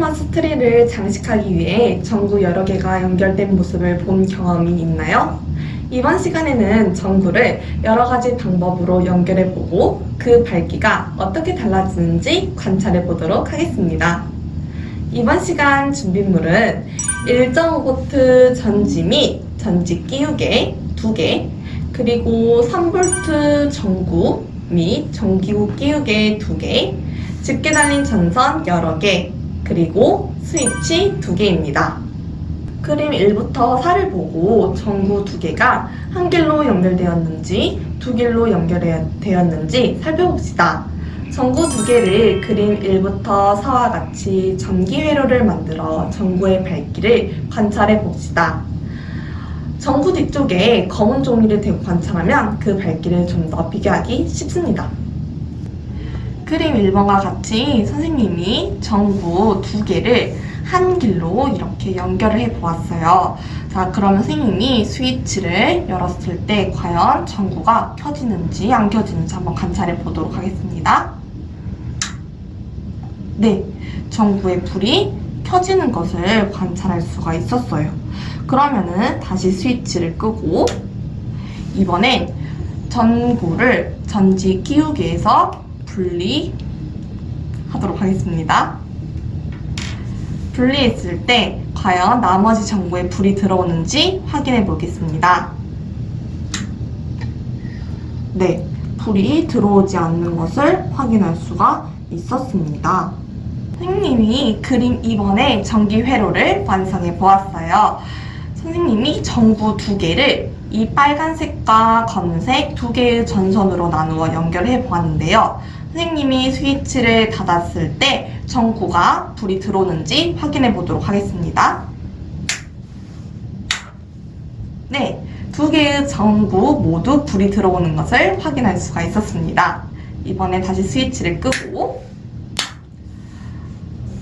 크리스마스 트리를 장식하기 위해 전구 여러 개가 연결된 모습을 본 경험이 있나요? 이번 시간에는 전구를 여러 가지 방법으로 연결해보고 그 밝기가 어떻게 달라지는지 관찰해보도록 하겠습니다. 이번 시간 준비물은 1.5V 전지 및 전지 끼우개 2개, 그리고 3V 전구 및 전기구 끼우개 2개, 짙게 달린 전선 여러 개, 그리고 스위치 2개입니다. 그림 1부터 4를 보고 전구 2개가 한 길로 연결되었는지 두 길로 연결되었는지 살펴봅시다. 전구 2개를 그림 1부터 4와 같이 전기 회로를 만들어 전구의 밝기를 관찰해 봅시다. 전구 뒤쪽에 검은 종이를 대고 관찰하면 그 밝기를 좀 더 비교하기 쉽습니다. 그림 1번과 같이 선생님이 전구 2개를 한 길로 이렇게 연결을 해 보았어요. 자, 그러면 선생님이 스위치를 열었을 때 과연 전구가 켜지는지 안 켜지는지 한번 관찰해 보도록 하겠습니다. 네, 전구의 불이 켜지는 것을 관찰할 수가 있었어요. 그러면은 다시 스위치를 끄고 이번엔 전구를 전지 끼우개에서 분리하도록 하겠습니다. 분리했을 때 과연 나머지 전구에 불이 들어오는지 확인해 보겠습니다. 네, 불이 들어오지 않는 것을 확인할 수가 있었습니다. 선생님이 그림 2번의 전기 회로를 완성해 보았어요. 선생님이 전구 2개를 이 빨간색과 검은색 2개의 전선으로 나누어 연결해 보았는데요. 선생님이 스위치를 닫았을 때 전구가 불이 들어오는지 확인해 보도록 하겠습니다. 네, 2개의 전구 모두 불이 들어오는 것을 확인할 수가 있었습니다. 이번에 다시 스위치를 끄고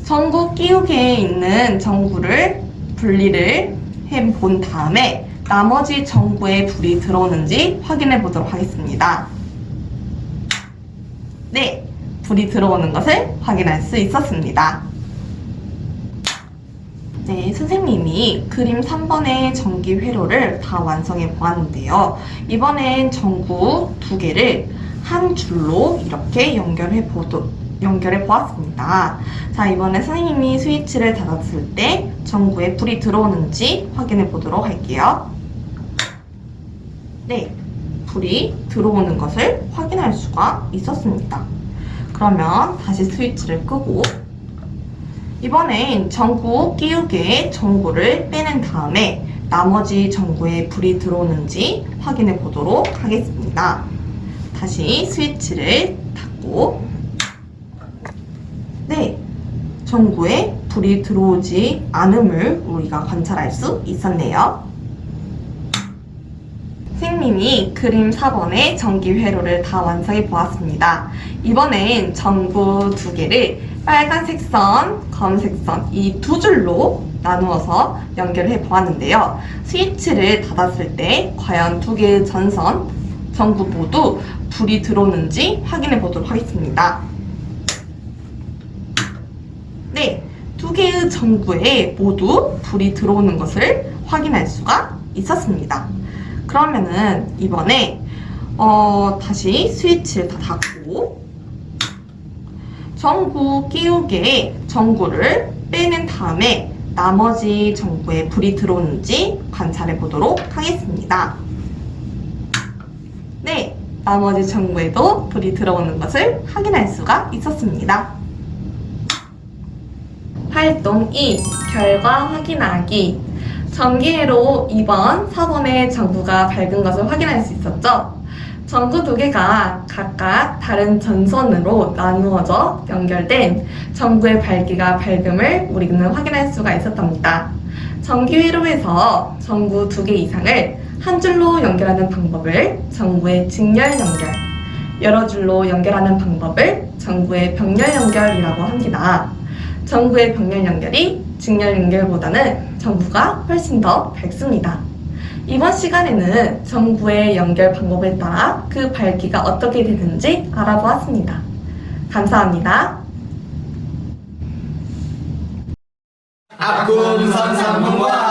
전구 끼우개에 있는 전구를 분리를 해 본 다음에 나머지 전구에 불이 들어오는지 확인해 보도록 하겠습니다. 네, 불이 들어오는 것을 확인할 수 있었습니다. 네, 선생님이 그림 3번의 전기 회로를 다 완성해 보았는데요. 이번엔 전구 2개를 한 줄로 이렇게 연결해 보았습니다. 자, 이번에 선생님이 스위치를 닫았을 때 전구에 불이 들어오는지 확인해 보도록 할게요. 네, 불이 들어오는 것을 확인할 수가 있었습니다. 그러면 다시 스위치를 끄고 이번엔 전구 끼우개에 전구를 빼낸 다음에 나머지 전구에 불이 들어오는지 확인해 보도록 하겠습니다. 다시 스위치를 닫고 네, 전구에 불이 들어오지 않음을 우리가 관찰할 수 있었네요. 선생님이 그림 4번의 전기 회로를 다 완성해 보았습니다. 이번엔 전구 2개를 빨간색 선, 검은색 선 이 두 줄로 나누어서 연결해 보았는데요. 스위치를 닫았을 때 과연 2개의 전구 모두 불이 들어오는지 확인해 보도록 하겠습니다. 네, 2개의 전구에 모두 불이 들어오는 것을 확인할 수가 있었습니다. 그러면은 이번에 다시 스위치를 다 닫고 전구 끼우개에 전구를 빼낸 다음에 나머지 전구에 불이 들어오는지 관찰해 보도록 하겠습니다. 네, 나머지 전구에도 불이 들어오는 것을 확인할 수가 있었습니다. 활동 2. 결과 확인하기. 전기회로 2번, 4번의 전구가 밝은 것을 확인할 수 있었죠? 전구 2개가 각각 다른 전선으로 나누어져 연결된 전구의 밝음을 우리는 확인할 수가 있었답니다. 전기회로에서 전구 2개 이상을 한 줄로 연결하는 방법을 전구의 직렬 연결, 여러 줄로 연결하는 방법을 전구의 병렬 연결이라고 합니다. 전구의 병렬 연결이 직렬 연결보다는 전구가 훨씬 더 밝습니다. 이번 시간에는 전구의 연결 방법에 따라 그 밝기가 어떻게 되는지 알아보았습니다. 감사합니다. 앞군선 3분과